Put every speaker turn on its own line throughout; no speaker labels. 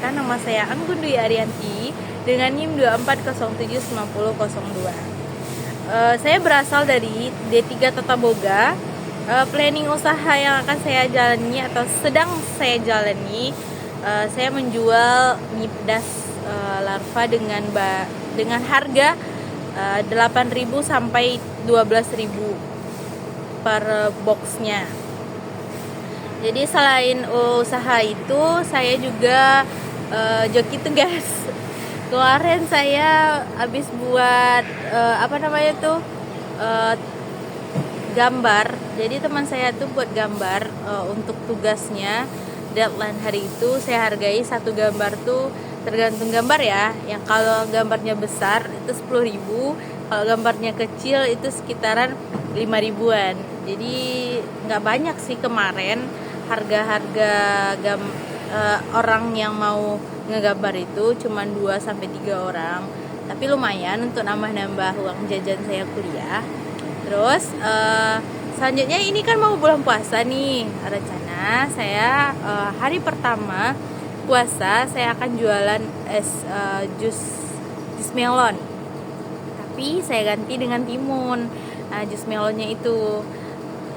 perkenalkan, nama saya Anggun Dwi Arianti dengan NIM 24079002. Saya berasal dari D3 Tata Boga. Planning usaha yang akan saya jalani atau sedang saya jalani, saya menjual mie pedas larva dengan harga 8.000 sampai 12.000 per boxnya. Jadi selain usaha itu, saya juga joki tugas. Kemarin saya habis buat gambar. Jadi teman saya tuh buat gambar untuk tugasnya. Deadline hari itu saya hargai satu gambar tuh tergantung gambar ya. Yang kalau gambarnya besar itu 10.000, kalau gambarnya kecil itu sekitaran 5.000-an. Jadi nggak banyak sih kemarin harga-harga orang yang mau ngegambar itu cuma 2-3 orang, tapi lumayan untuk nambah-nambah uang jajan saya kuliah. Terus selanjutnya ini kan mau bulan puasa nih, rencana saya hari pertama puasa saya akan jualan jus melon, tapi saya ganti dengan timun. Nah, jus melonnya itu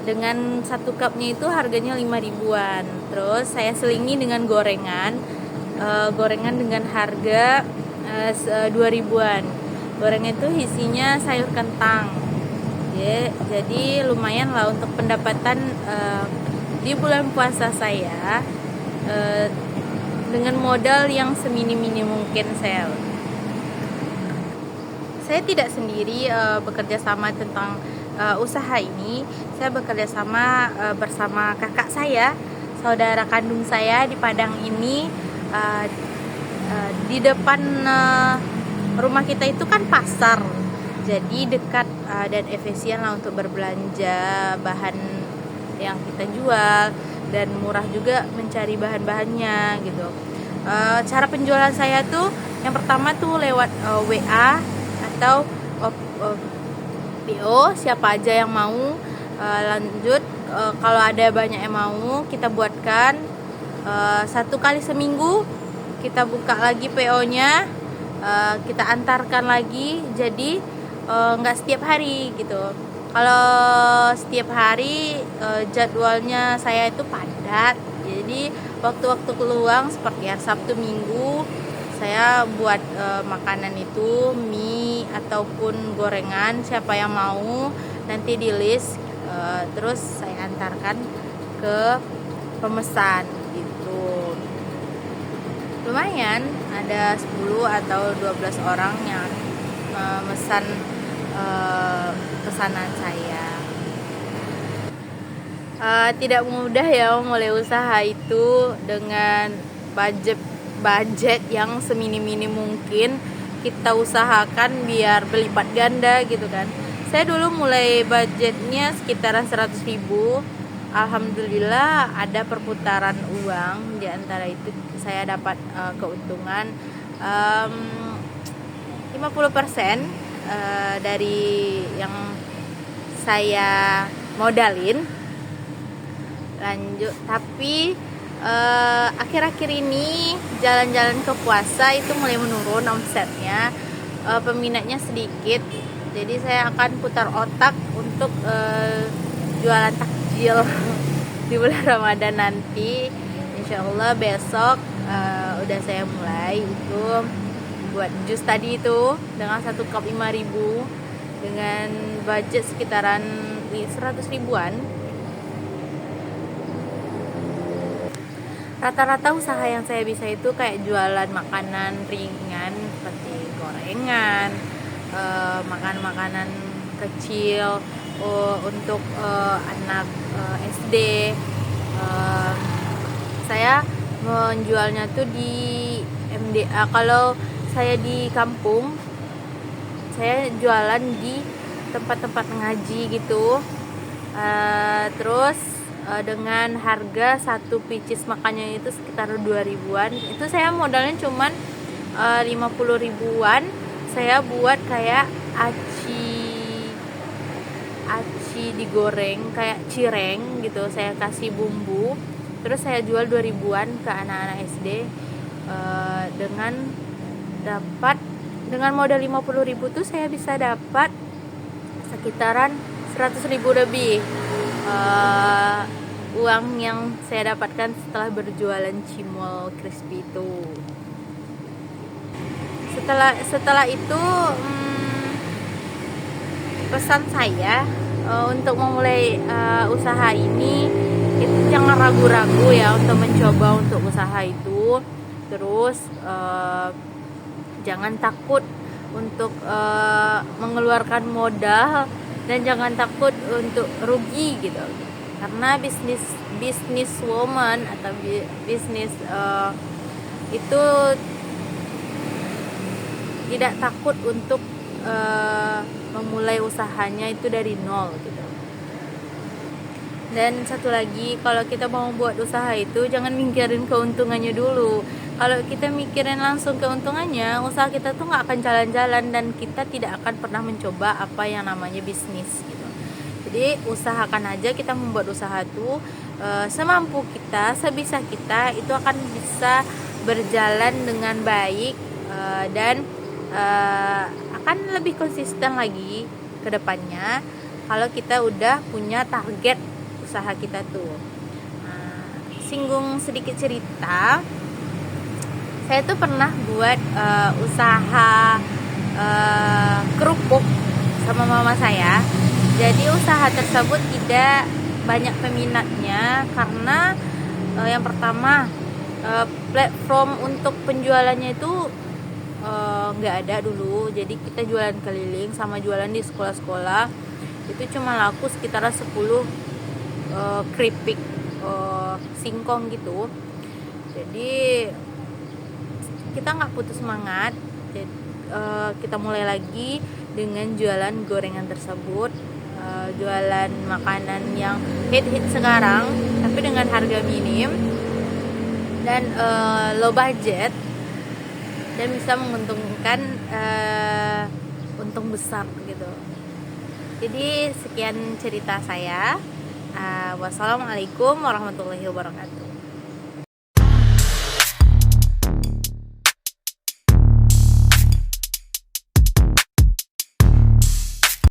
dengan satu cupnya itu harganya 5.000-an. Terus saya selingi dengan gorengan dengan harga 2.000-an. Gorengan itu isinya sayur kentang. Jadi lumayan lah untuk pendapatan di bulan puasa saya dengan modal yang seminim-minim mungkin. Saya tidak sendiri bekerja sama tentang usaha ini. Saya bekerja sama bersama kakak saya, saudara kandung saya di Padang ini. Di depan rumah kita itu kan pasar, jadi dekat dan efisien lah untuk berbelanja bahan yang kita jual, dan murah juga mencari bahan-bahannya gitu. Cara penjualan saya tuh yang pertama tuh lewat WA atau PO, siapa aja yang mau. Lanjut kalau ada banyak yang mau, kita buatkan 1 kali seminggu kita buka lagi PO-nya, kita antarkan lagi. Jadi nggak setiap hari gitu. Kalau setiap hari jadwalnya saya itu padat, jadi waktu-waktu luang seperti hari Sabtu Minggu saya buat makanan itu, mie ataupun gorengan, siapa yang mau nanti di list, terus saya antarkan ke pemesan gitu. Lumayan ada 10 atau 12 orang yang memesan pesanan saya. Tidak mudah ya mulai usaha itu dengan budget yang seminim-minim mungkin. Kita usahakan biar berlipat ganda gitu kan. Saya dulu mulai budgetnya sekitaran 100.000. Alhamdulillah ada perputaran uang, di antara itu saya dapat keuntungan 50% dari yang saya modalin. Lanjut, tapi akhir-akhir ini jalan-jalan ke puasa itu mulai menurun omsetnya, peminatnya sedikit. Jadi saya akan putar otak untuk jualan takjil di bulan Ramadan nanti. Insyaallah besok udah saya mulai itu buat jus tadi itu dengan 1 cup 5.000 dengan budget sekitaran 100.000-an. Rata-rata usaha yang saya bisa itu kayak jualan makanan ringan seperti gorengan, makanan kecil untuk anak SD. Saya menjualnya tuh di MDA. Kalau saya di kampung, saya jualan di tempat-tempat ngaji gitu. Terus dengan harga satu pieces makannya itu sekitar 2.000-an. Itu saya modalnya cuman 50.000-an. Saya buat kayak aci digoreng kayak cireng gitu. Saya kasih bumbu, terus saya jual 2.000-an ke anak-anak SD. dengan modal 50.000 tuh saya bisa dapat sekitaran 100.000 lebih uang yang saya dapatkan setelah berjualan cimol crispy itu. Setelah itu pesan saya untuk memulai usaha ini itu jangan ragu-ragu ya untuk mencoba untuk usaha itu. Terus jangan takut untuk mengeluarkan modal dan jangan takut untuk rugi gitu. Karena bisnis woman atau bisnis itu tidak takut untuk memulai usahanya itu dari nol gitu. Dan satu lagi, kalau kita mau buat usaha itu jangan mikirin keuntungannya dulu. Kalau kita mikirin langsung keuntungannya, usaha kita tuh nggak akan jalan-jalan dan kita tidak akan pernah mencoba apa yang namanya bisnis gitu. Jadi usahakan aja kita membuat usaha itu semampu kita, sebisa kita, itu akan bisa berjalan dengan baik dan akan lebih konsisten lagi ke depannya kalau kita udah punya target usaha kita tuh. Singgung sedikit cerita, saya tuh pernah buat usaha kerupuk sama mama saya. Jadi usaha tersebut tidak banyak peminatnya karena yang pertama platform untuk penjualannya itu nggak ada dulu. Jadi kita jualan keliling sama jualan di sekolah-sekolah itu cuma laku sekitar 10 keripik singkong gitu. Jadi kita nggak putus semangat. Jadi, kita mulai lagi dengan jualan gorengan tersebut, jualan makanan yang hit sekarang tapi dengan harga minim dan low budget dan bisa menguntungkan untung besar gitu. Jadi sekian cerita saya. Wassalamualaikum warahmatullahi wabarakatuh.